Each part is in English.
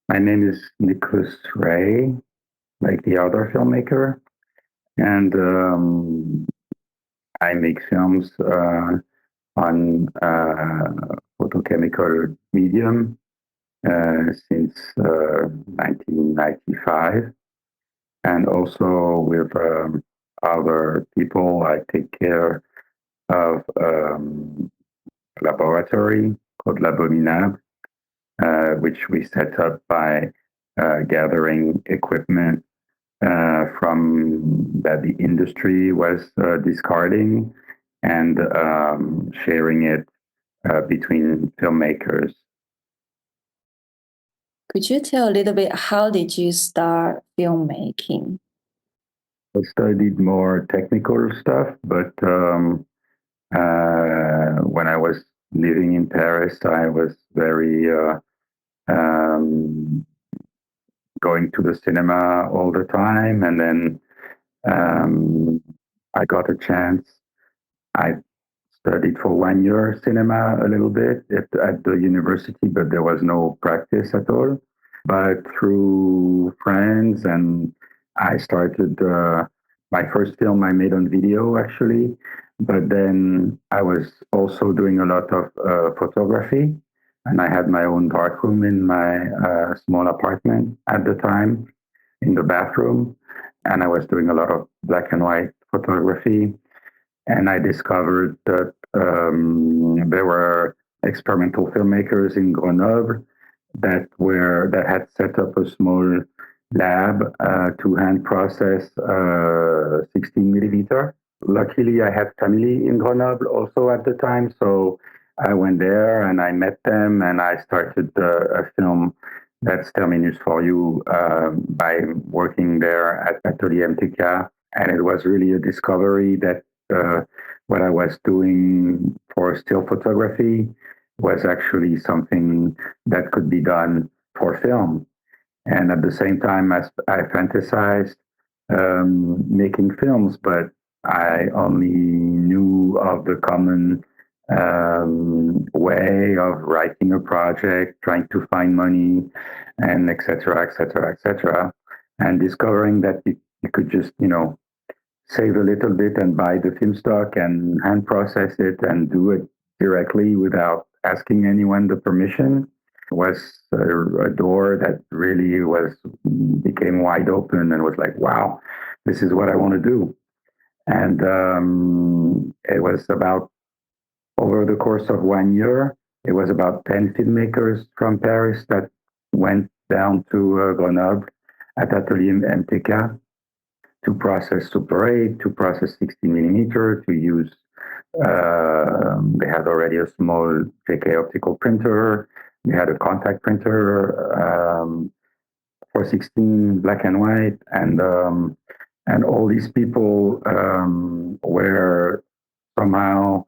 My name is Nicolas Rey, like the other filmmaker, and I make films on photochemical medium since 1995, and also with other people. I take care of a laboratory called Labominab, which we set up by gathering equipment from that the industry was discarding and sharing it between filmmakers. Could you tell a little bit how did you start filmmaking? I studied more technical stuff, but when I was living in Paris, I was very um, going to the cinema all the time, and then um, I got a chance. I studied for 1 year cinema a little bit at the university, but there was no practice at all. But through friends, and I started my first film I made on video actually. But then I was also doing a lot of photography, and I had my own darkroom in my small apartment at the time in the bathroom, and I was doing a lot of black and white photography, and I discovered that there were experimental filmmakers in Grenoble that had set up a small lab to hand process 16 millimeter. Luckily, I had family in Grenoble also at the time, so I went there and I met them, and I started a film that's Terminus for You by working there at Atelier MTK. And it was really a discovery that uh, what I was doing for still photography was actually something that could be done for film. And at the same time, as I fantasized making films, but I only knew of the common way of writing a project, trying to find money, and et cetera, et cetera, et cetera. And discovering that you could just, save a little bit and buy the film stock and hand process it and do it directly without asking anyone the permission was a door that really was became wide open and was like, wow, this is what I want to do. And it was about over the course of 1 year, it was about 10 filmmakers from Paris that went down to Grenoble at Atelier MTK to process Super 8, to process 60 millimeter, to use, they had already a small JK optical printer. They had a contact printer for 16 black and white. And all these people were somehow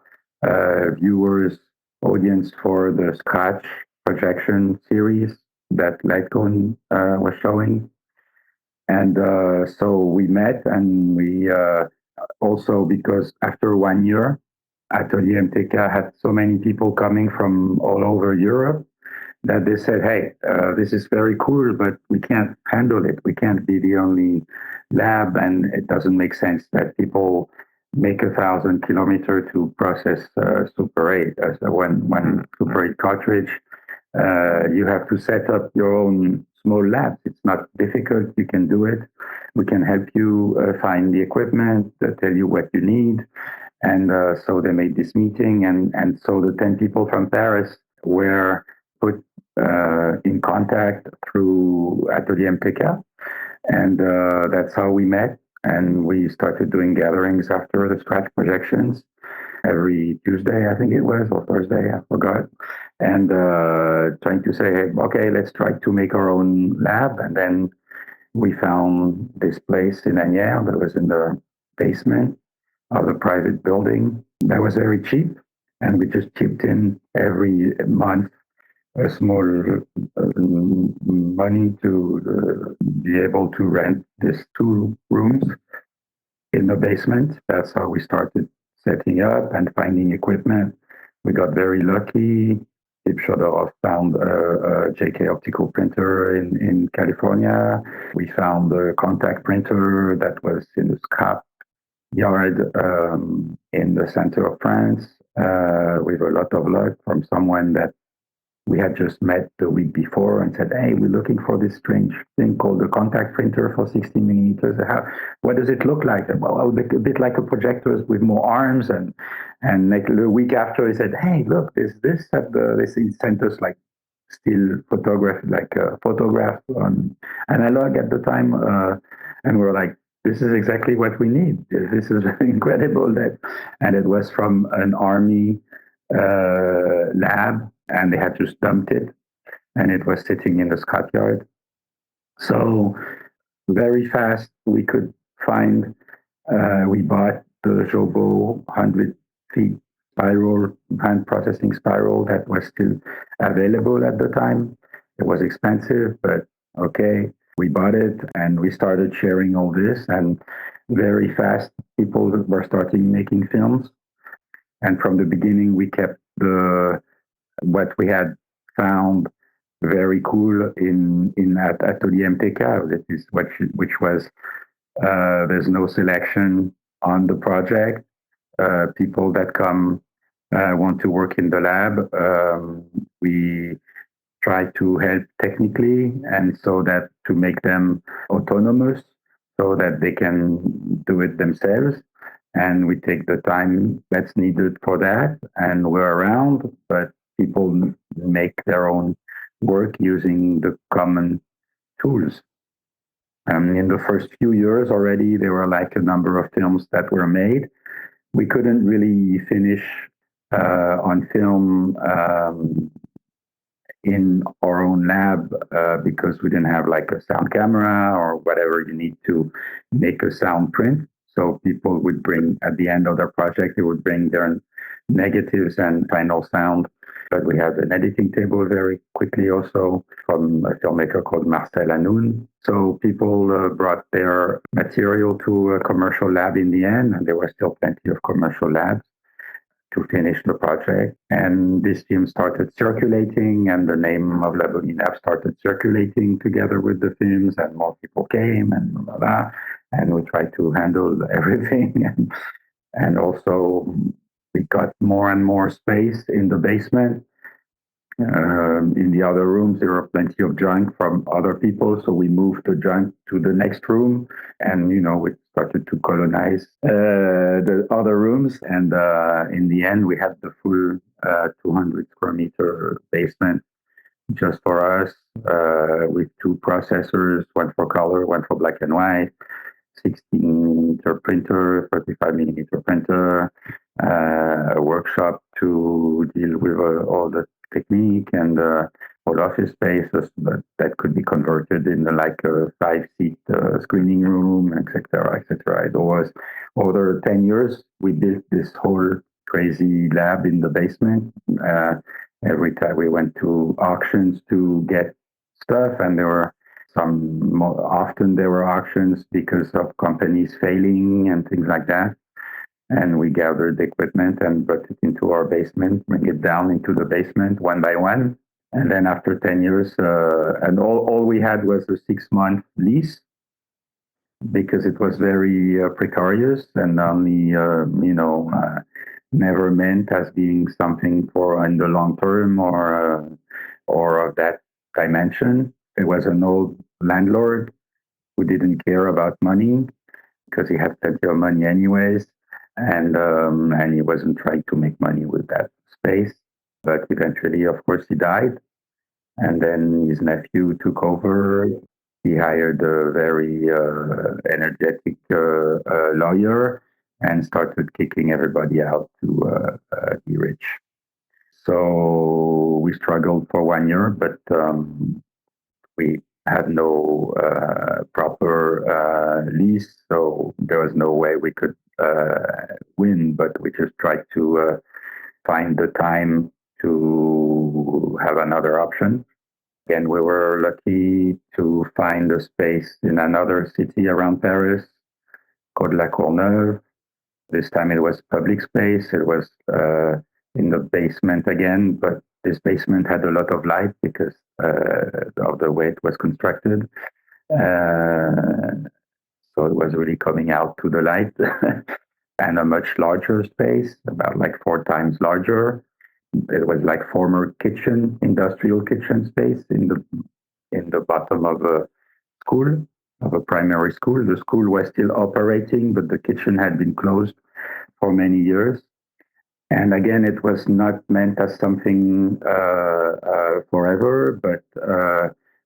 viewers, audience for the Scratch projection series that Lichun was showing. And so we met, and we also, because after 1 year, Atelier MTK had so many people coming from all over Europe that they said, hey, this is very cool, but we can't handle it. We can't be the only lab, and it doesn't make sense that people make 1,000 kilometers to process Super 8. As when Super 8 cartridge, you have to set up your own small labs. It's not difficult. You can do it. We can help you find the equipment, tell you what you need. And so they made this meeting, and so the 10 people from Paris were put in contact through Atelier MTK. And that's how we met. And we started doing gatherings after the scratch projections every Tuesday, I think it was, or Thursday, I forgot. And trying to say, hey, okay, let's try to make our own lab. And then we found this place in Agnières that was in the basement of a private building that was very cheap. And we just chipped in every month a small money to be able to rent these 2 rooms in the basement. That's how we started setting up and finding equipment. We got very lucky. Steve Shodorov found a JK optical printer in California. We found a contact printer that was in the scrap yard in the center of France with a lot of luck from someone that we had just met the week before and said, hey, we're looking for this strange thing called a contact printer for 16 millimeters. What does it look like? Well, a bit like a projector with more arms. And like a week after, he said, hey, look, there's this at this sent us like still photograph, like a photograph on analog at the time. And we're like, this is exactly what we need. This is incredible. And it was from an army lab, and they had just dumped it, and it was sitting in the scrapyard. So very fast we could find. We bought the Jobo 100 feet spiral, hand processing spiral that was still available at the time. It was expensive, but okay. We bought it and we started sharing all this, and very fast people were starting making films. And from the beginning, we kept what we had found very cool in at Atelier MTK. That is which was there's no selection on the project. People that come want to work in the lab. We try to help technically, and so that to make them autonomous, so that they can do it themselves. And we take the time that's needed for that, and we're around, but people make their own work using the common tools. In the first few years already, there were like a number of films that were made. We couldn't really finish on film in our own lab because we didn't have like a sound camera or whatever you need to make a sound print. So people would bring, at the end of their project, they would bring their negatives and final sound. But we had an editing table very quickly also from a filmmaker called Marcel Hanoun. So people brought their material to a commercial lab in the end, and there were still plenty of commercial labs to finish the project. And this film started circulating, and the name of La Bolinab started circulating together with the films, and more people came, and blah, blah, blah. And we tried to handle everything. And also, we got more and more space in the basement. In the other rooms, there were plenty of junk from other people, so we moved the junk to the next room, and we started to colonize the other rooms. And in the end, we had the full 200 square meter basement just for us, with two processors, one for color, one for black and white, 16 millimeter printer, 35 millimeter printer, a workshop to deal with all the technique, and all office spaces that could be converted in like a 5-seat screening room, etc., etc. It was over 10 years we built this whole crazy lab in the basement. Every time we went to auctions to get stuff, and there were more often there were auctions because of companies failing and things like that. And we gathered the equipment and brought it into our basement, bring it down into the basement one by one. And then after 10 years, and all we had was a 6-month lease because it was very precarious and only, never meant as being something for in the long term or of that dimension. It was an old landlord who didn't care about money because he had plenty of money anyways, and he wasn't trying to make money with that space. But eventually, of course, he died, and then his nephew took over. He hired a very energetic lawyer and started kicking everybody out to be rich. So we struggled for 1 year, but we had no proper lease, so there was no way we could win, but we just tried to find the time to have another option. Again, we were lucky to find a space in another city around Paris called La Courneuve. This time it was public space. It was in the basement again, but This basement had a lot of light because of the way it was constructed. So it was really coming out to the light. And a much larger space, about like 4 times larger. It was like former kitchen, industrial kitchen space in the bottom of a school, of a primary school. The school was still operating, but the kitchen had been closed for many years. And again, it was not meant as something forever, but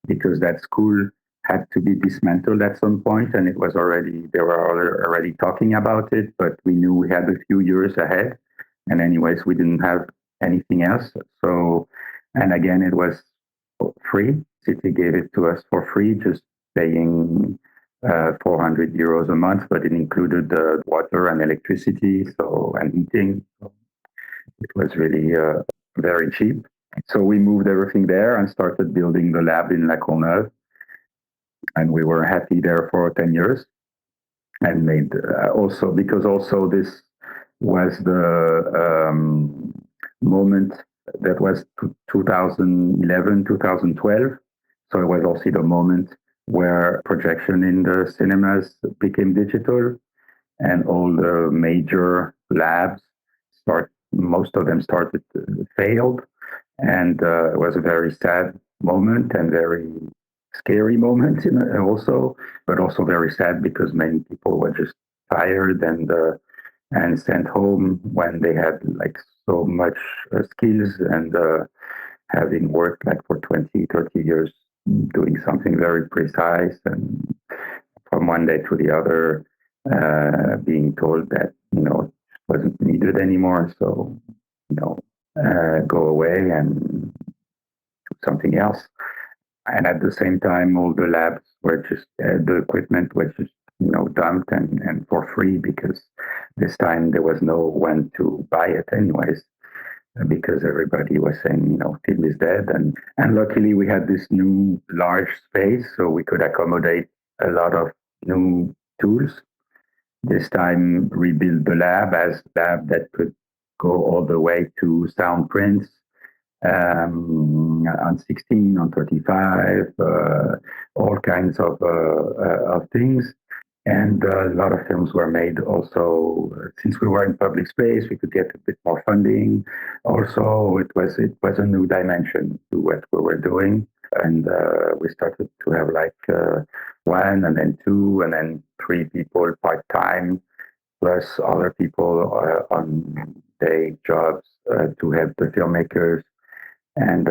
because that school had to be dismantled at some point, and it was already they were already talking about it, but we knew we had a few years ahead, and anyways, we didn't have anything else. So, and again, it was free. City gave it to us for free, just paying 400 euros a month, but it included water and electricity, so and heating. It was really very cheap. So we moved everything there and started building the lab in La Courneuve. And we were happy there for 10 years and made also, because also this was the moment that was 2011, 2012. So it was also the moment where projection in the cinemas became digital and all the major labs most of them started failed, and it was a very sad moment and very scary moment also, but also very sad because many people were just tired and sent home when they had like so much skills and having worked like for 20, 30 years doing something very precise, and from one day to the other being told that it wasn't needed anymore, so go away and do something else. And at the same time, all the labs were just the equipment was just dumped and for free, because this time there was no one to buy it anyways, because everybody was saying film is dead, and luckily we had this new large space so we could accommodate a lot of new tools. This time rebuild the lab as lab that could go all the way to sound prints, on 16, on 35, all kinds of things. And a lot of films were made also. Since we were in public space, we could get a bit more funding. Also, it was a new dimension to what we were doing. And we started to have like one and then two and then three people part-time, plus other people on day jobs to help the filmmakers. And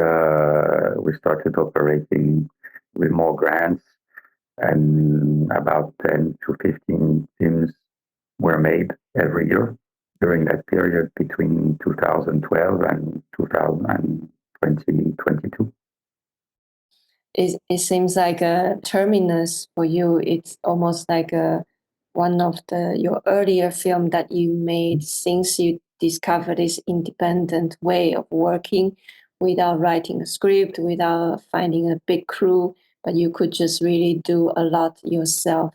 we started operating with more grants, and about 10 to 15 films were made every year during that period between 2012 and 2022. It seems like a terminus for you. It's almost like one of your earlier film that you made since you discovered this independent way of working without writing a script, without finding a big crew, but you could just really do a lot yourself.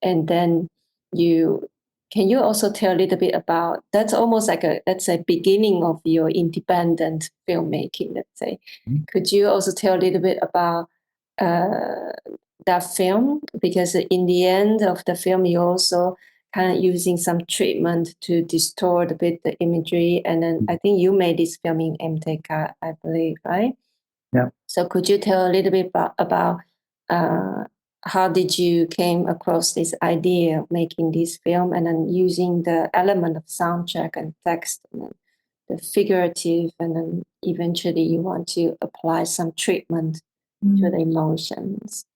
And then can you also tell a little bit about, that's almost like that's a beginning of your independent filmmaking, let's say. Mm-hmm. Could you also tell a little bit about uh, that film? Because in the end of the film, you also kind of using some treatment to distort a bit the imagery. And then I think you made this film in MTK, I believe, right? Yeah. So could you tell a little bit about how did you came across this idea of making this film and then using the element of soundtrack and text and then the figurative, and then eventually you want to apply some treatment to the emotions?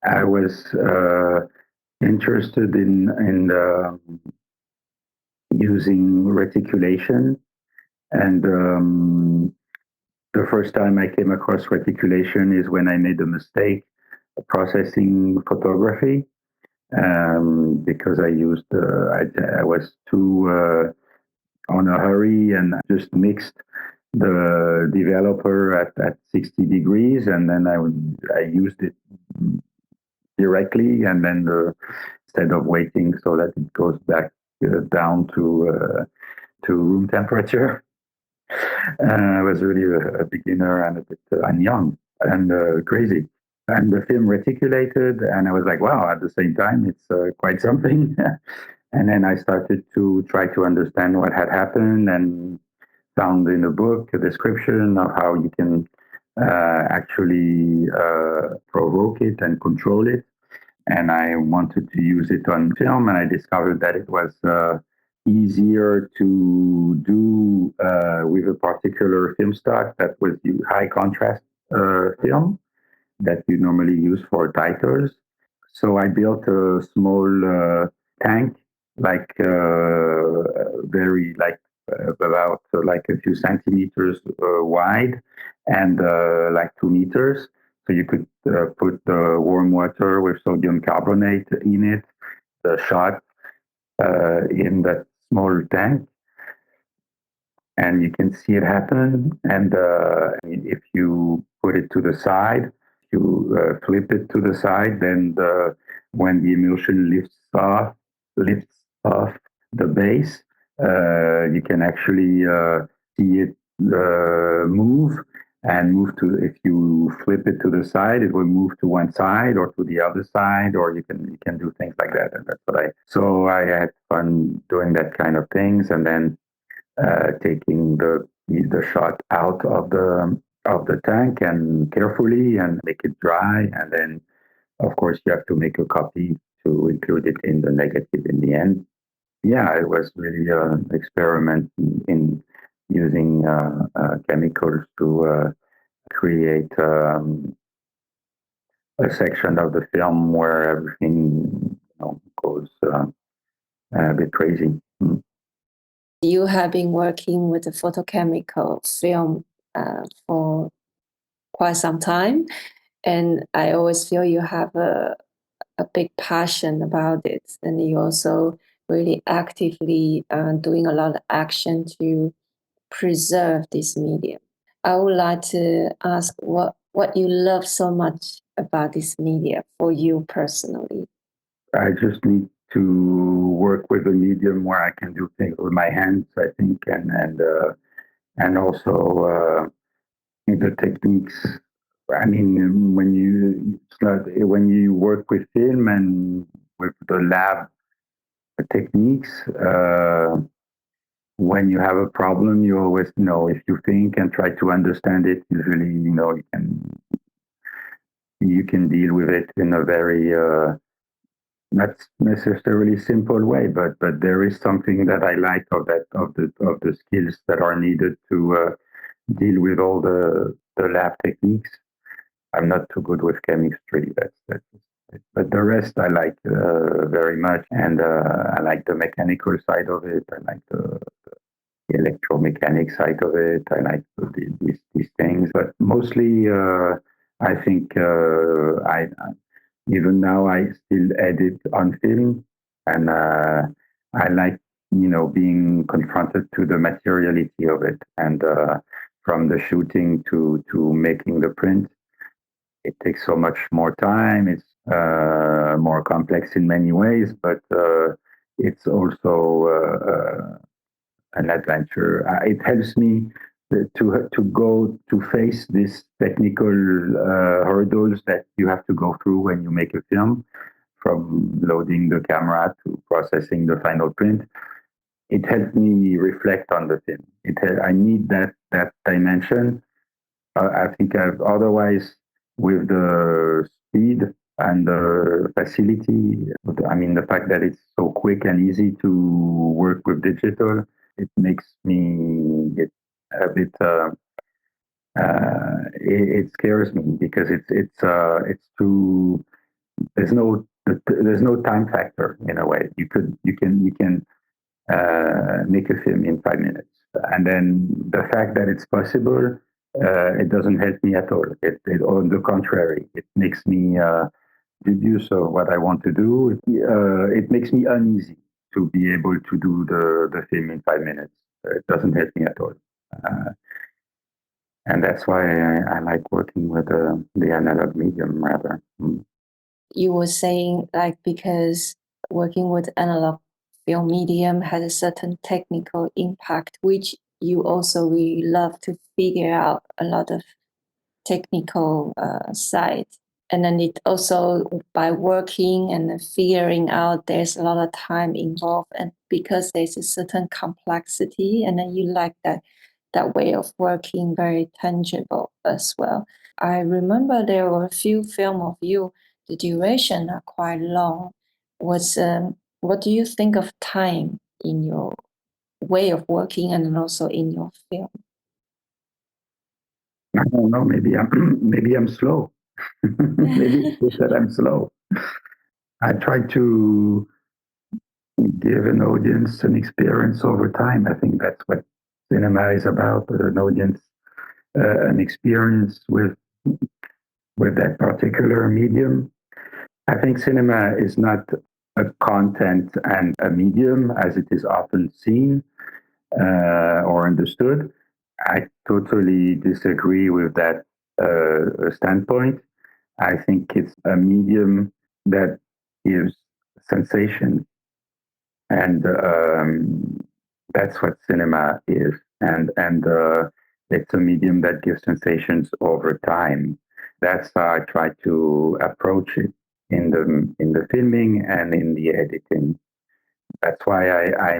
I was interested in using reticulation, and the first time I came across reticulation is when I made a mistake processing photography, because I used I was too on a hurry and just mixed the developer at 60 degrees, and then I used it directly, and then instead of waiting so that it goes back down to room temperature. I was really a beginner and a bit and young and crazy. And the film reticulated, and I was like, wow, at the same time, it's quite something. And then I started to try to understand what had happened and found in the book a description of how you can actually provoke it and control it. And I wanted to use it on film, and I discovered that it was easier to do with a particular film stock that was high contrast film that you normally use for titles. So I built a small tank, like very like about like a few centimeters wide and like 2 meters. So you could put warm water with sodium carbonate in it, the shot in that small tank, and you can see it happen. And if you put it to the side, you flip it to the side, then when the emulsion lifts off the base, you can actually see it move and move to. If you flip it to the side, it will move to one side or to the other side, or you can do things like that. And that's what I. So I had fun doing that kind of things, and then taking the shot out of the tank and carefully and make it dry, and then of course you have to make a copy to include it in the negative in the end. Yeah, it was really an experiment in using chemicals to create a section of the film where everything goes a bit crazy. Mm. You have been working with the photochemical film for quite some time, and I always feel you have a big passion about it, and you also really actively doing a lot of action to preserve this medium. I would like to ask what you love so much about this media for you personally. I just need to work with a medium where I can do things with my hands, I think, and also the techniques. I mean, when you work with film and with the lab techniques, when you have a problem, you always know if you think and try to understand it. Usually, you can deal with it in a very not necessarily simple way, but there is something that I like of the skills that are needed to deal with all the lab techniques. I'm not too good with chemistry. But the rest I like very much, and I like the mechanical side of it. I like the electromechanic side of it. I like these things, but mostly I think I even now I still edit on film, and I like being confronted to the materiality of it, and from the shooting to making the print, it takes so much more time. It's more complex in many ways, but it's also an adventure. It helps me to go to face these technical hurdles that you have to go through when you make a film, from loading the camera to processing the final print. It helped me reflect on the film. I need that dimension. I think otherwise, with the speed and the facility, I mean, the fact that it's so quick and easy to work with digital, it makes me get a bit. It scares me because it's too. There's no time factor in a way. You can make a film in 5 minutes. And then the fact that it's possible, it doesn't help me at all. On the contrary, it makes me dubious of what I want to do. It makes me uneasy to be able to do the film in 5 minutes. It doesn't help me at all. Uh, and that's why I like working with the analog medium rather. Mm. You were saying like because working with analog film medium has a certain technical impact, which you also really love to figure out a lot of technical side. And then it also, by working and figuring out, there's a lot of time involved, and because there's a certain complexity, and then you like that way of working, very tangible as well. I remember there were a few films of you, the duration are quite long. Was what do you think of time in your way of working and then also in your film? I don't know. Maybe I'm maybe I'm slow. Maybe it's just that I'm slow. I try to give an audience an experience over time. I think that's what cinema is about: an audience, an experience with that particular medium. I think cinema is not a content and a medium as it is often seen or understood. I totally disagree with that standpoint. I think it's a medium that gives sensation, and that's what cinema is. And it's a medium that gives sensations over time. That's how I try to approach it in the filming and in the editing. That's why I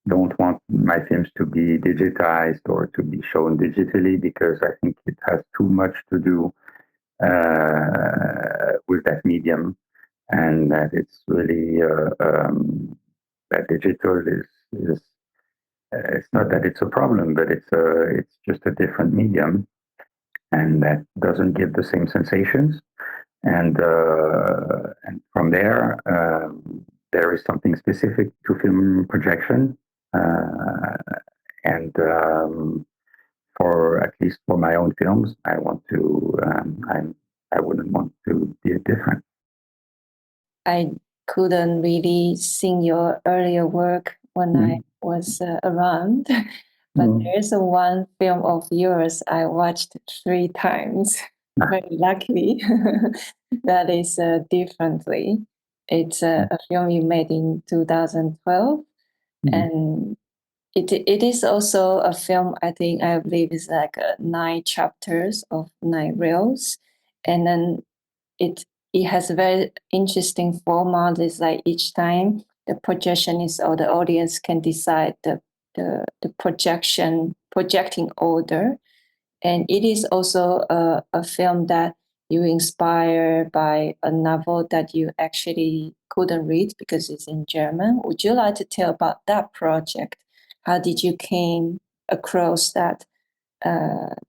don't want my films to be digitized or to be shown digitally, because I think it has too much to do with that medium, and that it's really that digital is it's not that it's a problem, but it's just a different medium, and that doesn't give the same sensations. And from there, there is something specific to film projection, uh, and for at least for my own films, I want to. I wouldn't want to be different. I couldn't really sing your earlier work when I was around, but there's a one film of yours I watched 3 times. Very luckily, that is differently. It's a film you made in 2012, and it is also a film. I believe is like 9 chapters of 9 reels, and then it it has a very interesting format. It's like each time the projection is, or the audience can decide the projecting order, and it is also a film that you inspired by a novel that you actually couldn't read because it's in German. Would you like to tell about that project? How did you came across that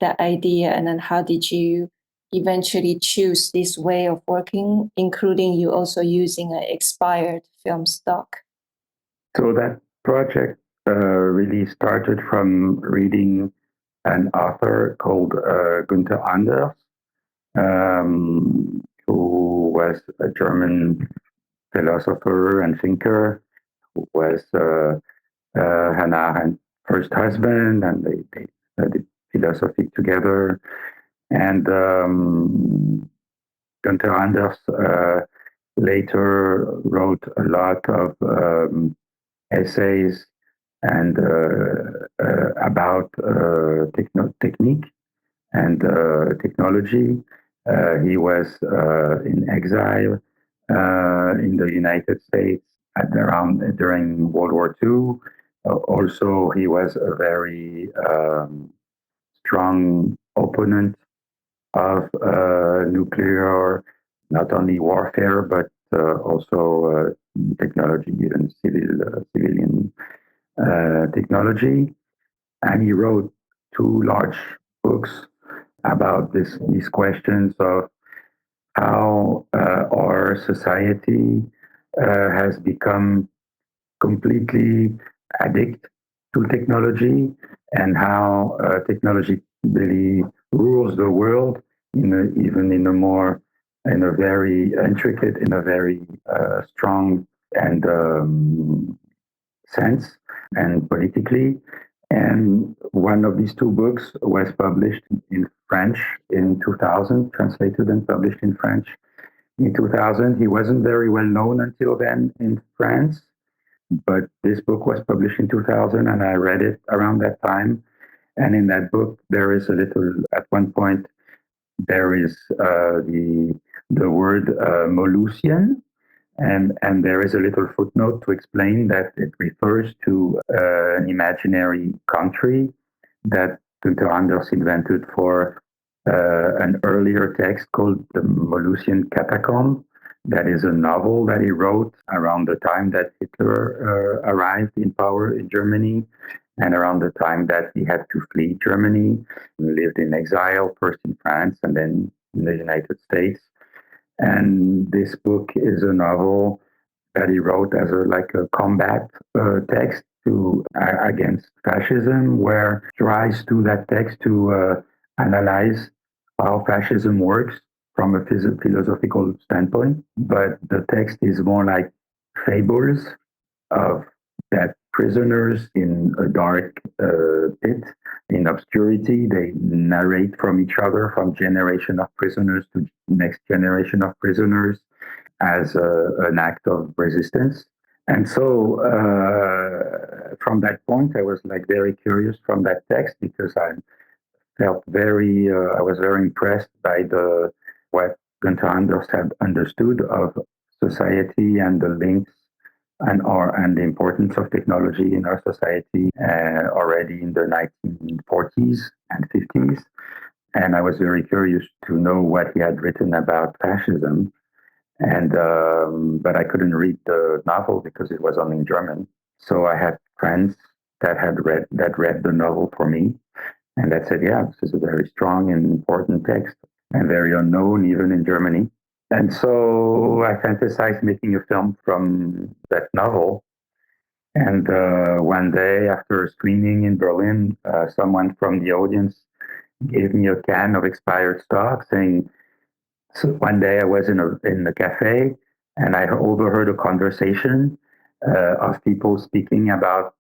idea, and then how did you eventually choose this way of working, including you also using an expired film stock? So that project really started from reading an author called Günther Anders, who was a German philosopher and thinker, who was Hannah Arendt's first husband, and they studied philosophy together. And Günther Anders later wrote a lot of essays and about technique and technology. He was in exile in the United States at around during World War II. Also, he was a very strong opponent of nuclear, not only warfare, but also technology, even civilian technology. And he wrote 2 large books about these questions of how our society has become completely addicted to technology, and how technology really rules the world even in a very intricate, in a very strong and sense, and politically. And one of these 2 books was published in French in 2000, translated and published in French in 2000. He wasn't very well known until then in France, But this book was published in 2000, and I read it around that time. And in that book, there is a little, at one point, there is the word Molusian, and there is a little footnote to explain that it refers to an imaginary country that Günther Anders invented for an earlier text called the Molusian Catacomb. That is a novel that he wrote around the time that Hitler arrived in power in Germany and around the time that he had to flee Germany. He lived in exile, first in France and then in the United States. And this book is a novel that he wrote as a combat text to against fascism, where he tries to that text to analyze how fascism works from a philosophical standpoint. But the text is more like fables of that prisoners in a dark pit in obscurity. They narrate from each other, from generation of prisoners to next generation of prisoners, as an act of resistance. And so from that point, I was like very curious from that text because I was very impressed by what Gunther Anders had understood of society and the links and the importance of technology in our society already in the 1940s and 50s. And I was very curious to know what he had written about fascism. And but I couldn't read the novel because it was only in German. So I had friends that read the novel for me, and that said, "Yeah, this is a very strong and important text, and very unknown even in Germany." And so I fantasized making a film from that novel. And one day, after a screening in Berlin, someone from the audience gave me a can of expired stock, saying, so one day I was in a cafe and I overheard a conversation of people speaking about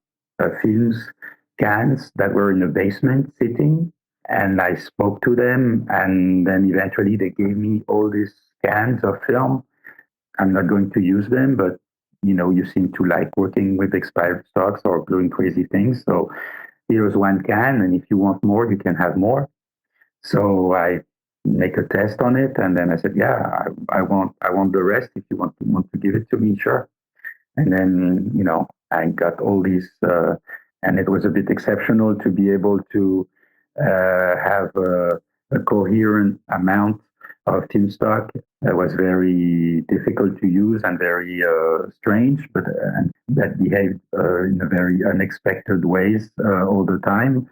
films cans that were in the basement sitting. And I spoke to them, and then eventually they gave me all these cans of film. I'm not going to use them, but you seem to like working with expired stocks or doing crazy things. So here's one can, and if you want more, you can have more. So I make a test on it, and then I said, "Yeah, I want the rest. If you want to give it to me, sure." And then I got all these, and it was a bit exceptional to be able to have a coherent amount of team stock. That was very difficult to use and very strange, but that behaved in a very unexpected ways all the time.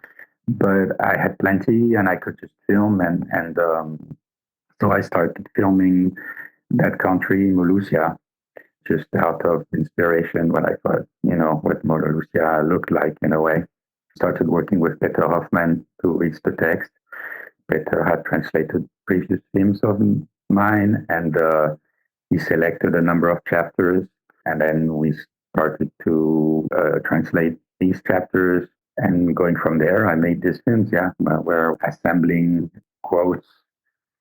But I had plenty, and I could just film, and so I started filming that country, Molusia, just out of inspiration. What I thought, what Molusia looked like in a way. Started working with Peter Hoffman to read the text. Peter had translated previous films of mine, and he selected a number of chapters, and then we started to translate these chapters. And going from there, I made these films, yeah, where assembling quotes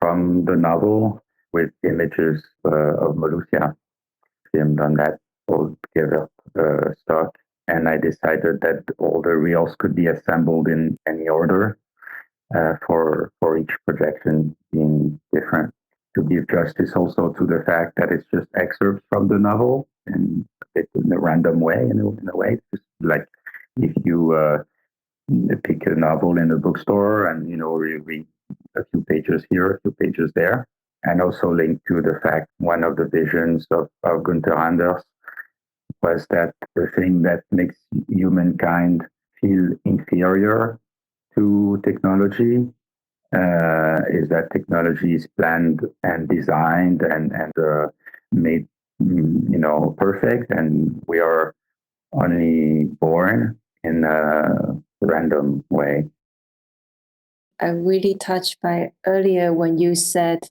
from the novel with images of Molusia filmed on that old together stock. And I decided that all the reels could be assembled in any order for each projection being different. To give justice also to the fact that it's just excerpts from the novel and it's in a random way, in a way. It's just like if you pick a novel in a bookstore and you read a few pages here, a few pages there, and also linked to the fact one of the visions of Gunther Anders was that the thing that makes humankind feel inferior to technology is that technology is planned and designed and made perfect, and we are only born in a random way. I'm really touched by earlier when you said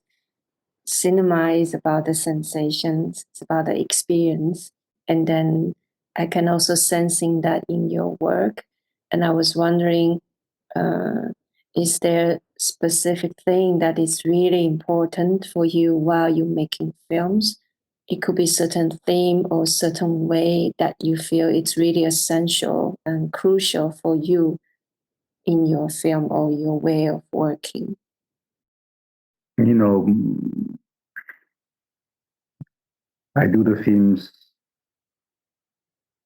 cinema is about the sensations, it's about the experience. And then I can also sensing that in your work. And I was wondering, is there specific thing that is really important for you while you're making films? it could be certain theme or certain way that you feel it's really essential and crucial for you in your film or your way of working? You know, I do the films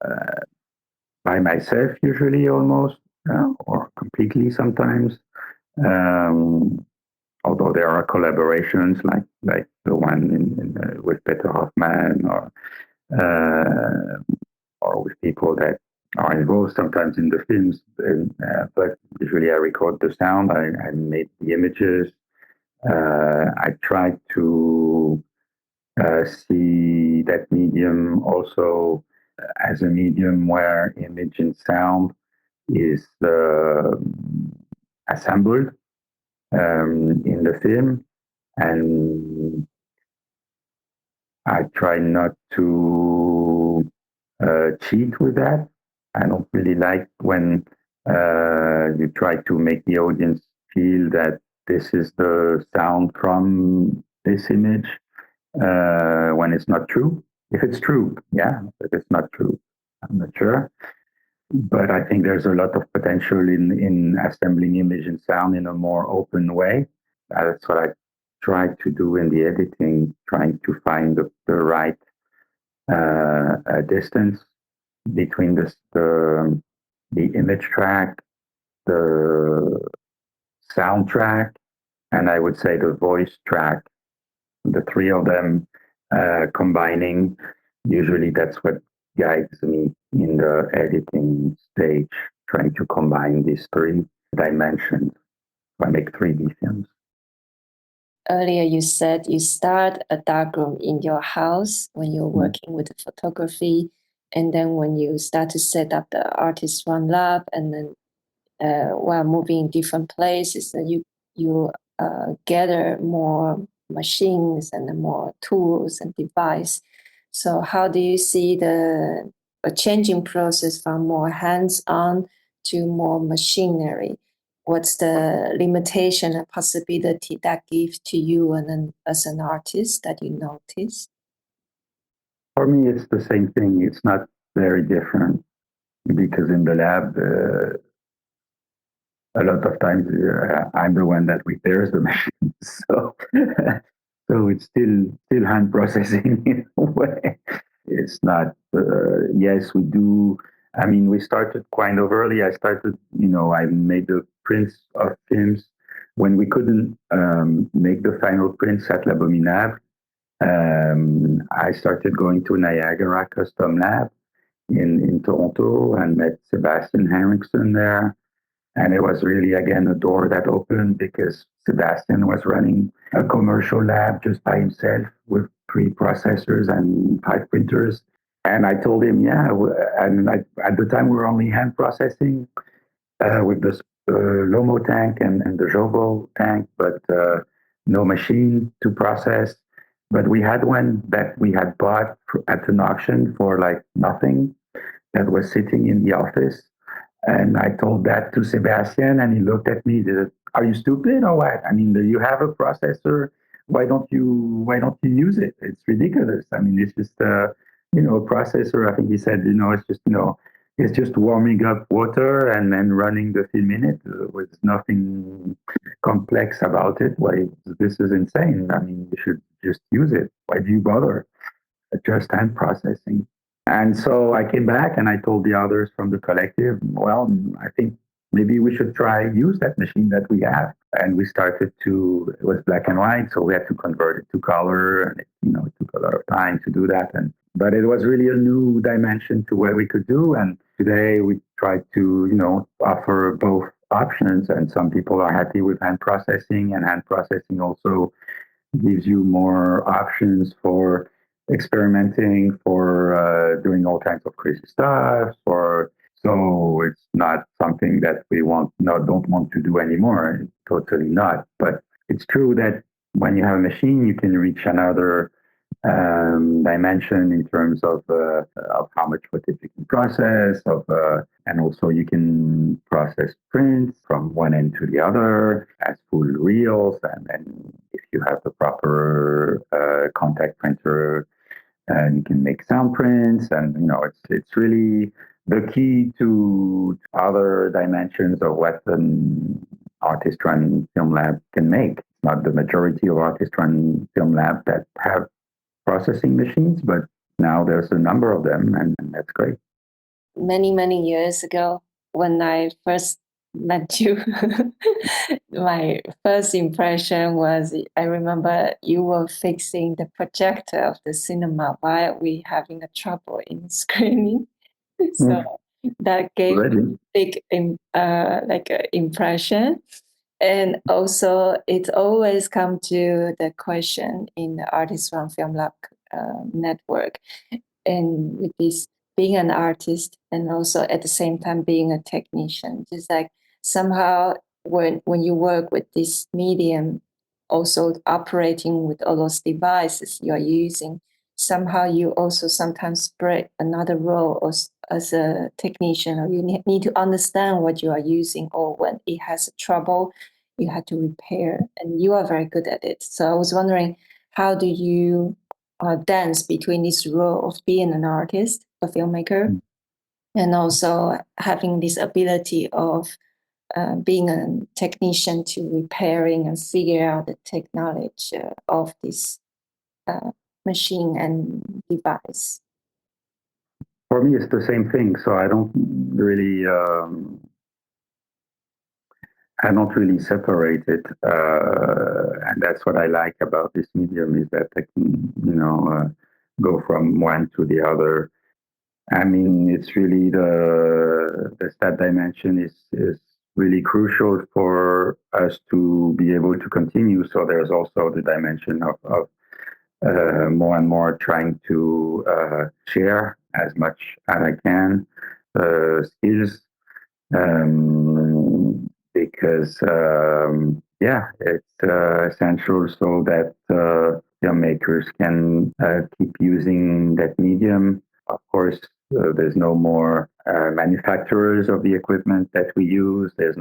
uh, by myself usually, almost, or completely sometimes. Um, Although there are collaborations like the one with Peter Hoffman, uh, or with people that are involved sometimes in the films. But usually I record the sound, I make the images. I try to see that medium also as a medium where image and sound is assembled in the film. And I try not to cheat with that. I don't really like when you try to make the audience feel that this is the sound from this image when it's not true. If it's true, yeah. If it's not true, I'm not sure. But I think there's a lot of potential in assembling image and sound in a more open way. That's what I try to do in the editing, trying to find the right distance between the image track, the soundtrack, and I would say the voice track. The three of them combining. Usually, that's what guides me in the editing stage, trying to combine these three dimensions. I make 3D films. Earlier, you said you start a darkroom in your house when you're working with photography, and then when you start to set up the artist one lab, and then while moving in different places, and you gather more machines and more tools and device. So how do you see a changing process from more hands-on to more machinery? What's the limitation and possibility that gives to you and then as an artist that you notice? For me, it's the same thing. It's not very different because in the lab, a lot of times I'm the one that repairs the machine. So, so it's still hand processing in a way. It's not. Yes, we do. I mean, we started kind of early. I started. I made the prints of films when we couldn't make the final prints at L'Abominable. I started going to Niagara Custom Lab in Toronto and met Sebastian Henriksen there. And it was really, again, a door that opened because Sebastian was running a commercial lab just by himself with 3 processors and 5 printers. And I told him, yeah, and at the time we were only hand processing with the Lomo tank and the Jovo tank, but no machine to process. But we had one that we had bought at an auction for like nothing that was sitting in the office. And I told that to Sebastian, and he looked at me. He said, "Are you stupid or what? I mean, you have a processor. Why don't you use it? It's ridiculous. I mean, it's just a processor." I think he said, it's just warming up water and then running the film in it with nothing complex about it. Why this is insane. I mean, you should just use it. Why do you bother? Just hand processing. And so I came back and I told the others from the collective, well, I think maybe we should try use that machine that we have. And we started it was black and white, so we had to convert it to color, and it took a lot of time to do that. But it was really a new dimension to what we could do. And today we try to, offer both options. And some people are happy with hand processing, and hand processing also gives you more options for experimenting, for doing all kinds of crazy stuff. So it's not something that we don't want to do anymore. Totally not. But it's true that when you have a machine, you can reach another dimension in terms of how much footage you can process, and also you can process prints from one end to the other as full reels, and then if you have the proper contact printer, and you can make sound prints, and it's really the key to other dimensions of what an artist-run film lab can make. It's not the majority of artist-run film labs that have processing machines, but now there's a number of them, and that's great. Many years ago, when I first met you, my first impression was I remember you were fixing the projector of the cinema while we having a trouble in screening. So that gave Really? big like impression. And also, it always come to the question in the Artist Run Film Lab network, and with this being an artist and also at the same time being a technician, just like somehow when you work with this medium, also operating with all those devices you're using, somehow you also sometimes break another role as a technician, or you need to understand what you are using, or when it has trouble you had to repair, and you are very good at it. So I was wondering, how do you dance between this role of being an artist, a filmmaker, and also having this ability of being a technician to repairing and figure out the technology of this machine and device? For me, it's the same thing. So I don't really separate it, and that's what I like about this medium is that I can, go from one to the other. I mean, it's really the stat dimension is really crucial for us to be able to continue. So there's also the dimension of more and more trying to share as much as I can skills, because yeah, it's essential so that filmmakers can keep using that medium. Of course, there's no more manufacturers of the equipment that we use. There's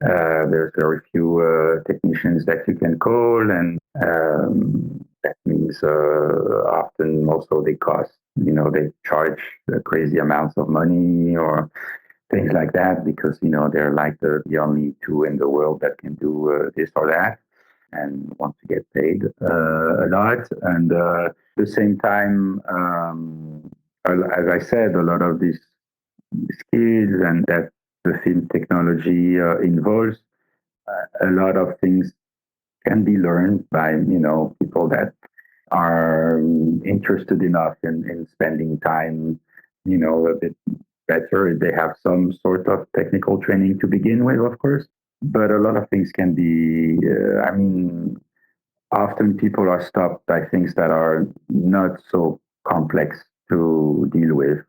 very few technicians that you can call, and that means often also they cost. They charge crazy amounts of money or things like that, because they're like the only two in the world that can do this or that and want to get paid a lot. And at the same time, as I said, a lot of these skills and that the film technology involves, a lot of things can be learned by people that are interested enough in spending time, a bit better if they have some sort of technical training to begin with, of course. But a lot of things can be, often people are stopped by things that are not so complex to deal with.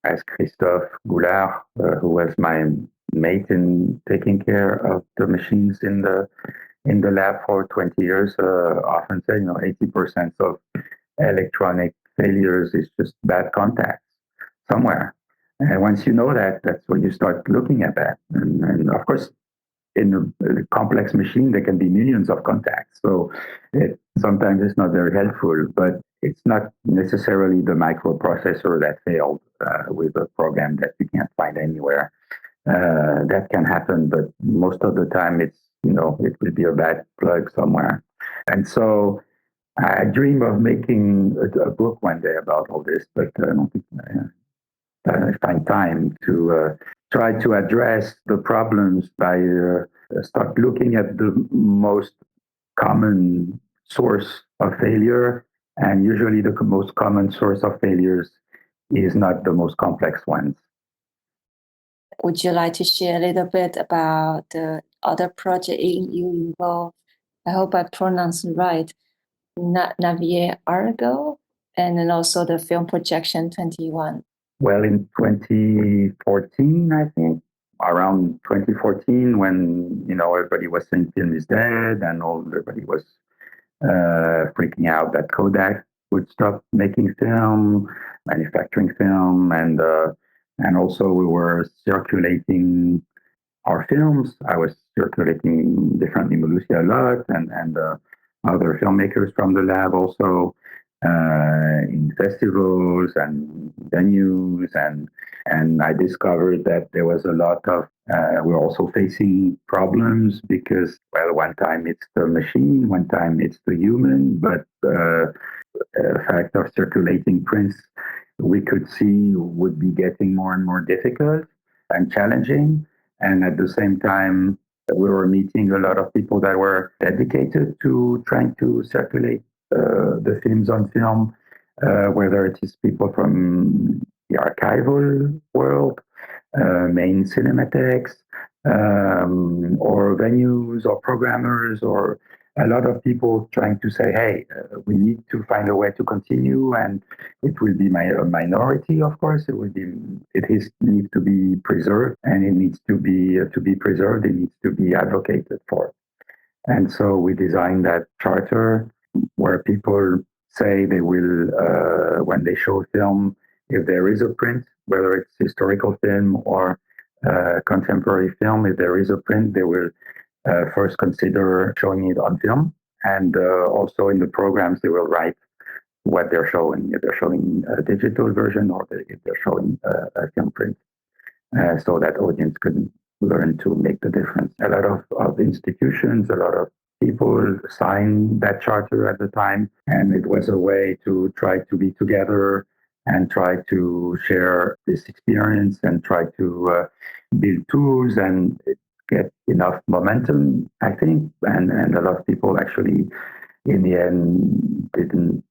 As Christophe Goulard, who was my mate in taking care of the machines in the lab for 20 years, often said, 80% of electronic failures is just bad contacts somewhere. And once you know that, that's when you start looking at that. And of course, in a complex machine, there can be millions of contacts. So sometimes it's not very helpful, but it's not necessarily the microprocessor that failed with a program that you can't find anywhere. That can happen, but most of the time it will be a bad plug somewhere. And so I dream of making a book one day about all this, but I don't think I find time to try to address the problems by start looking at the most common source of failure. And usually the most common source of failures is not the most complex ones. Would you like to share a little bit about the other project you involved? I hope I pronounced it right. Navier Argo, and then also the film projection 21. Well, in 2014, I think, around 2014, when everybody was saying film is dead, and everybody was freaking out that Kodak would stop making film, manufacturing film, and also we were circulating our films. I was circulating differently Malusia a lot, and other filmmakers from the lab also. in festivals and venues, and I discovered that there was a lot of we're also facing problems because, well, one time it's the machine, one time it's the human, but fact of circulating prints we could see would be getting more and more difficult and challenging. And at the same time, we were meeting a lot of people that were dedicated to trying to circulate the films on film, whether it is people from the archival world, main cinematheques, or venues or programmers, or a lot of people trying to say, hey, we need to find a way to continue, and it will be a minority, of course. Needs to be preserved, and it needs to be preserved. It needs to be advocated for. And so we designed that charter where people say they will, when they show film, if there is a print, whether it's historical film or contemporary film, if there is a print, they will first consider showing it on film. And also in the programs, they will write what they're showing, if they're showing a digital version or if they're showing a film print, so that audience could learn to make the difference. A lot of institutions, a lot of people signed that charter at the time, and it was a way to try to be together and try to share this experience and try to build tools and get enough momentum, I think. And a lot of people actually in the end didn't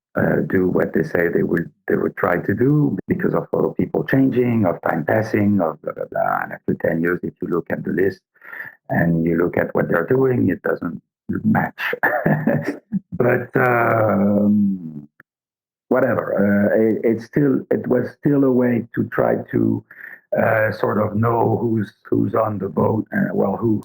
do what they say they would try to do because of all people changing, of time passing, of blah blah blah. And after 10 years, if you look at the list and you look at what they're doing, it doesn't match. But whatever. It was still a way to try to sort of know who's on the boat, and well, who's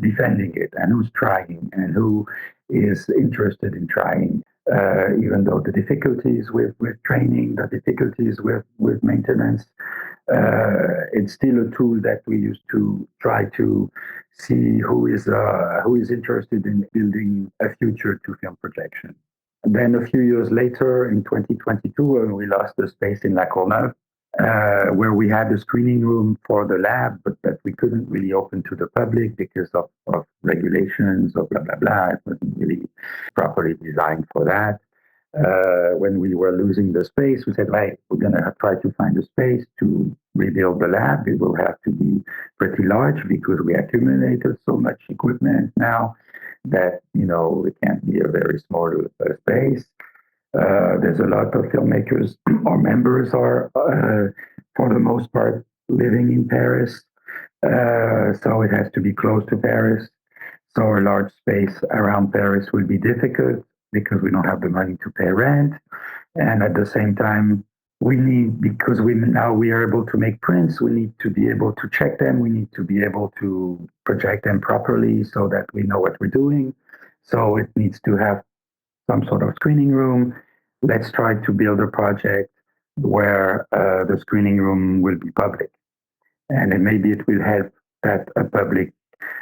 defending it, and who's trying, and who is interested in trying. Even though the difficulties with training, the difficulties with maintenance, it's still a tool that we use to try to see who is interested in building a future to film projection. Then a few years later, in 2022, when we lost the space in La Courneuve, where we had a screening room for the lab, but that we couldn't really open to the public because of regulations or blah, blah, blah. It wasn't really properly designed for that. When we were losing the space, we said, right, we're going to try to find a space to rebuild the lab. It will have to be pretty large because we accumulated so much equipment now that, it can't be a very small space. There's a lot of filmmakers or members are, for the most part, living in Paris. So it has to be close to Paris. So a large space around Paris will be difficult because we don't have the money to pay rent. And at the same time, because we are able to make prints, we need to be able to check them. We need to be able to project them properly so that we know what we're doing. So it needs to have some sort of screening room. Let's try to build a project where the screening room will be public. And then maybe it will help that a public,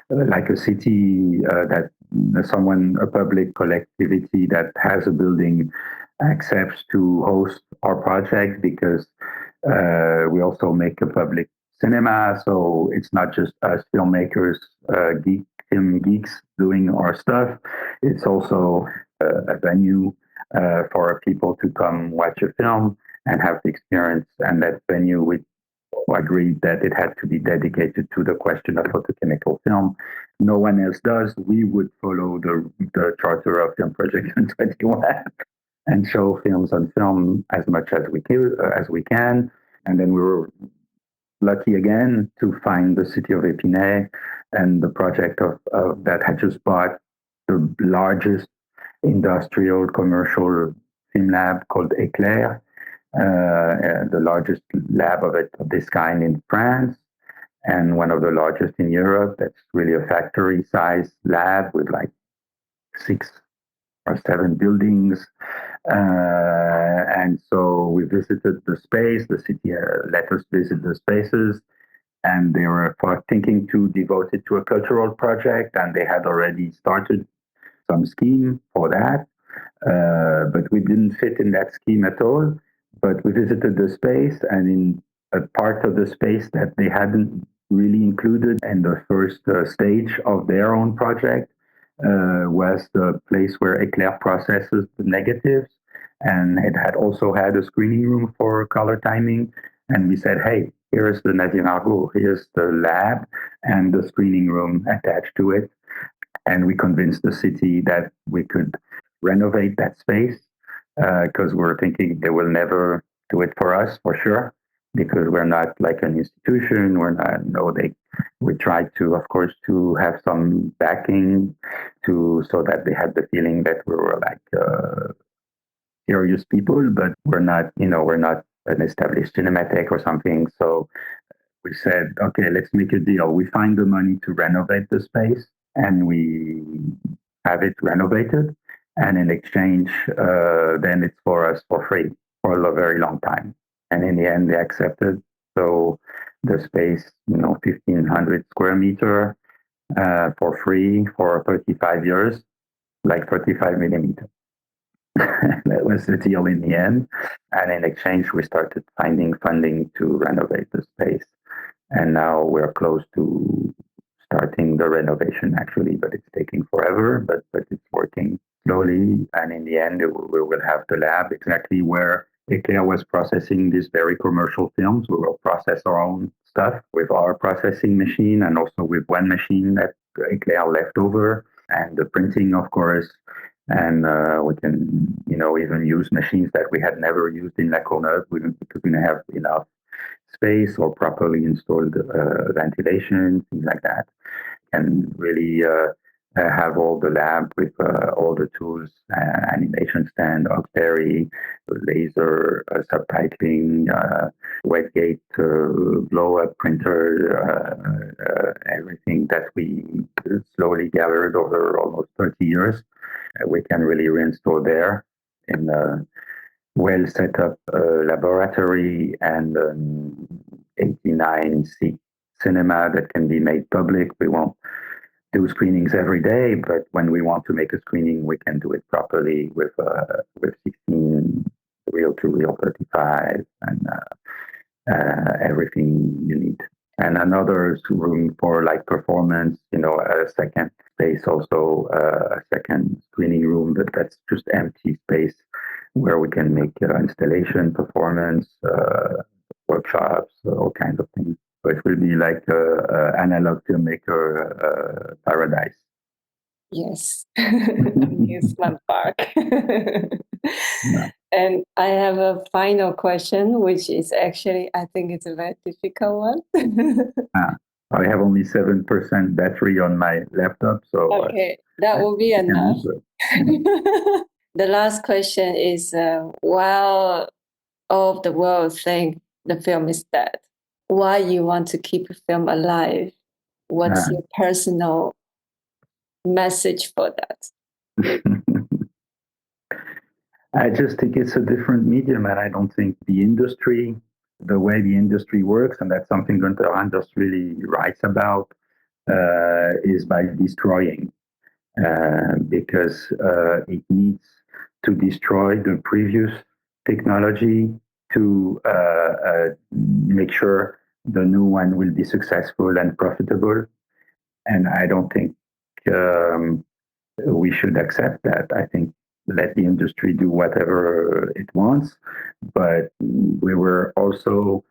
like a city, a public collectivity that has a building accepts to host our project because we also make a public cinema. So it's not just us filmmakers, film geeks doing our stuff. It's also a venue for people to come watch a film and have the experience. And that venue, we agreed that it had to be dedicated to the question of photochemical film. No one else does. We would follow the charter of Film Projection 21 and show films on film as much as we can. And then we were lucky again to find the city of Épinay and the project of that had just bought the largest industrial commercial film lab called Éclair, the largest lab of this kind in France, and one of the largest in Europe. That's really a factory-sized lab with like 6 or 7 buildings. And so we visited the space. The city let us visit the spaces, and they were thinking to devote it to a cultural project, and they had already started some scheme for that. But we didn't fit in that scheme at all. But we visited the space, and in a part of the space that they hadn't really included in the first stage of their own project was the place where Eclair processes the negatives. And it had also had a screening room for color timing. And we said, hey, here's the Nadir Argo, here's the lab and the screening room attached to it. And we convinced the city that we could renovate that space because we're thinking they will never do it for us for sure because we're not like an institution. We're not. No, they. We tried to, of course, to have some backing to so that they had the feeling that we were like serious people, but we're not. We're not an established cinematheque or something. So we said, okay, let's make a deal. We find the money to renovate the space and we have it renovated. And in exchange, then it's for us for free for a very long time. And in the end, they accepted. So the space, 1,500 square meter for free for 35 years, like 35 millimeters. That was the deal in the end. And in exchange, we started finding funding to renovate the space. And now we're close to starting the renovation actually, but it's taking forever, but it's working slowly. And in the end, we will have the lab exactly where Eclair was processing these very commercial films. We will process our own stuff with our processing machine and also with one machine that Eclair left over and the printing, of course. And we can, even use machines that we had never used in La Courneuve because we didn't have enough space or properly installed ventilation, things like that, and really have all the lab with all the tools, animation stand, auxiliary, laser, subtitling, wet gate, blow up printer, everything that we slowly gathered over almost 30 years. We can really reinstall there in well set up laboratory and 89-seat cinema that can be made public. We won't do screenings every day, but when we want to make a screening, we can do it properly with 16 reel to reel 35 and everything you need. And another room for like performance, a second space, also a second screening room, but that's just empty space where we can make installation, performance, workshops, all kinds of things. So it will be like analog filmmaker paradise. Yes, amusement park. And I have a final question, which is actually, I think it's a very difficult one. I have only 7% battery on my laptop, so okay, that will be enough. The last question is, while all of the world think the film is dead, why you want to keep a film alive? What's your personal message for that? I just think it's a different medium, and I don't think the way the industry works, and that's something Gunther Anders really writes about, is by destroying, because it needs to destroy the previous technology to make sure the new one will be successful and profitable. And I don't think we should accept that. I think let the industry do whatever it wants. But we were also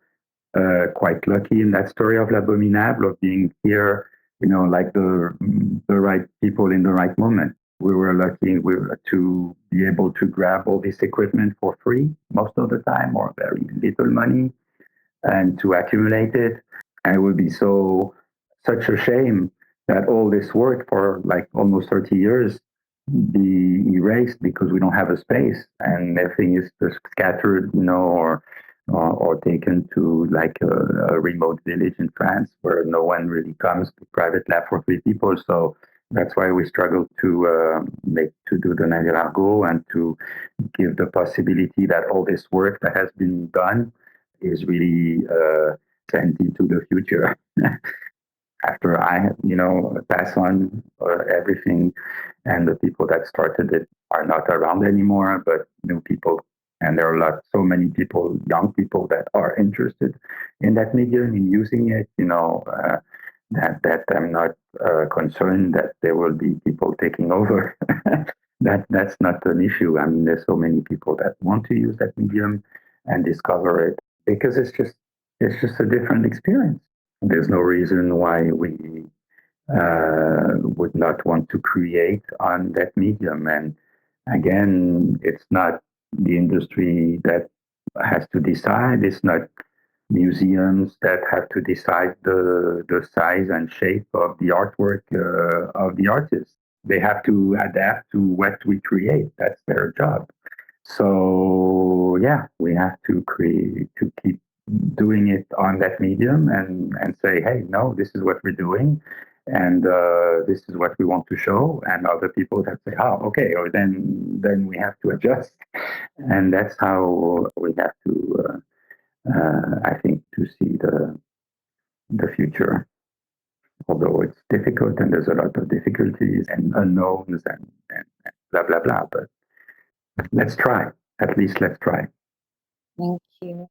quite lucky in that story of L'Abominable of being here, like the right people in the right moment. We were lucky to be able to grab all this equipment for free most of the time or very little money and to accumulate it. And it would be such a shame that all this work for like almost 30 years be erased because we don't have a space and everything is just scattered, or taken to like a remote village in France where no one really comes to private lab for 3 people. So that's why we struggle to do the Nadir Argo and to give the possibility that all this work that has been done is really sent into the future. after I, pass on everything, and the people that started it are not around anymore, but new people. And there are so many people, young people that are interested in that medium, in using it, that I'm not concerned that there will be people taking over. That's not an issue. I mean, there's so many people that want to use that medium and discover it because it's just a different experience. There's no reason why we would not want to create on that medium. And again, it's not the industry that has to decide. It's not museums that have to decide the size and shape of the artwork of the artist. They have to adapt to what we create. That's their job. So yeah, we have to keep doing it on that medium and say, hey, no, this is what we're doing, and this is what we want to show, and other people that say, oh, okay, or then we have to adjust, and that's how we have to, I think, to see the future. Although it's difficult and there's a lot of difficulties and unknowns and blah blah blah, but let's try. At least let's try. Thank you.